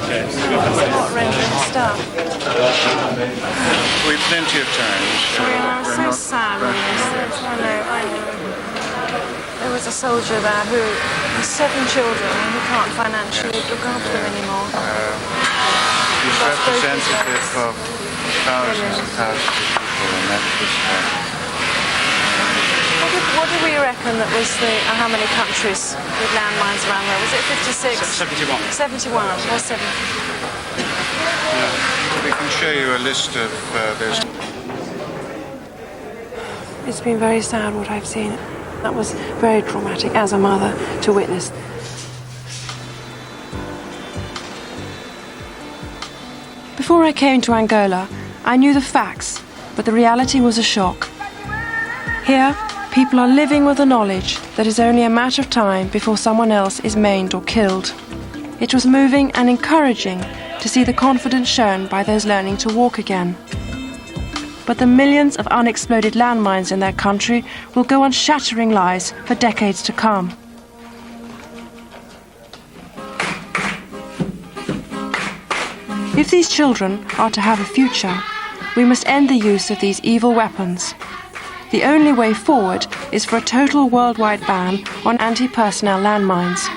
Okay. Heart-rending stuff. We've plenty of time. We are so sad on this. I know. There was a soldier there who has 7 children and who can't financially look after them anymore. He's representative of thousands and thousands of people in that respect. What do we reckon that was how many countries with landmines around there? Was it 56? 71. 71 or 70? We can show you a list of those. It's been very sad what I've seen. That was very traumatic as a mother to witness. Before I came to Angola, I knew the facts, but the reality was a shock. Here, people are living with the knowledge that it's only a matter of time before someone else is maimed or killed. It was moving and encouraging to see the confidence shown by those learning to walk again. But the millions of unexploded landmines in their country will go on shattering lives for decades to come. If these children are to have a future, we must end the use of these evil weapons. The only way forward is for a total worldwide ban on anti-personnel landmines.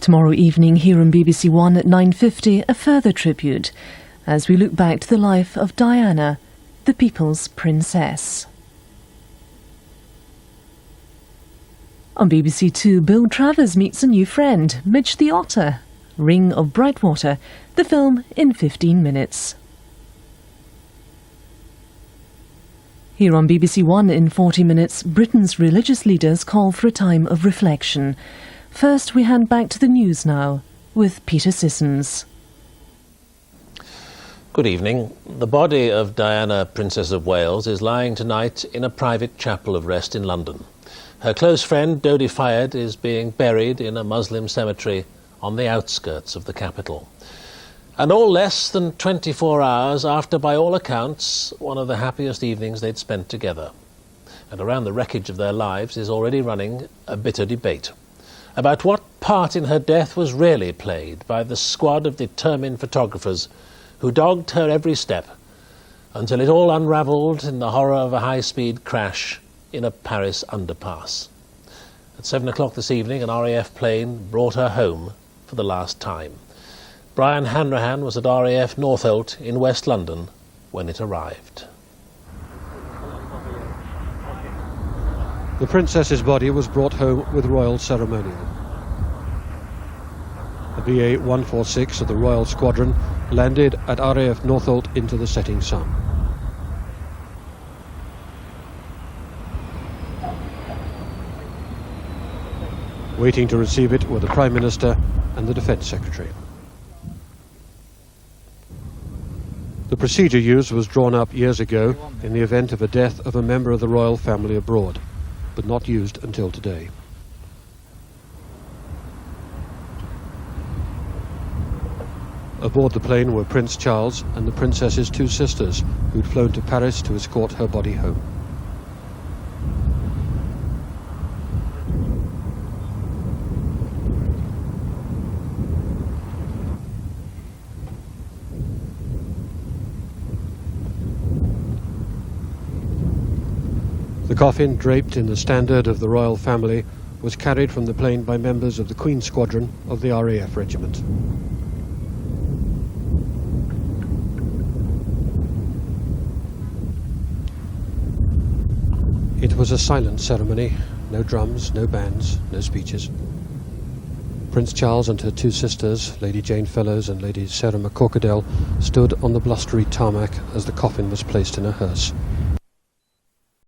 Tomorrow evening here on BBC One at 9:50, a further tribute as we look back to the life of Diana, the People's Princess. On BBC Two, Bill Travers meets a new friend, Midge the Otter. Ring of Brightwater, the film in 15 minutes. Here on BBC One in 40 minutes, Britain's religious leaders call for a time of reflection. First, we hand back to the news now with Peter Sissons. Good evening. The body of Diana, Princess of Wales, is lying tonight in a private chapel of rest in London. Her close friend, Dodi Fayed, is being buried in a Muslim cemetery on the outskirts of the capital. And all less than 24 hours after, by all accounts, one of the happiest evenings they'd spent together. And around the wreckage of their lives is already running a bitter debate about what part in her death was really played by the squad of determined photographers who dogged her every step until it all unravelled in the horror of a high-speed crash in a Paris underpass. At 7 o'clock this evening, an RAF plane brought her home for the last time. Brian Hanrahan was at RAF Northolt in West London when it arrived. The Princess's body was brought home with royal ceremonial. A BA-146 of the Royal Squadron landed at RAF Northolt into the setting sun. Waiting to receive it were the Prime Minister and the Defence Secretary. The procedure used was drawn up years ago in the event of a death of a member of the royal family abroad, but not used until today. Aboard the plane were Prince Charles and the Princess's 2 sisters, who'd flown to Paris to escort her body home. The coffin, draped in the standard of the royal family, was carried from the plane by members of the Queen's Squadron of the RAF Regiment. It was a silent ceremony, No drums, no bands, no speeches. Prince Charles and her two sisters, Lady Jane Fellows and Lady Sarah McCorquodale, stood on the blustery tarmac as the coffin was placed in a hearse.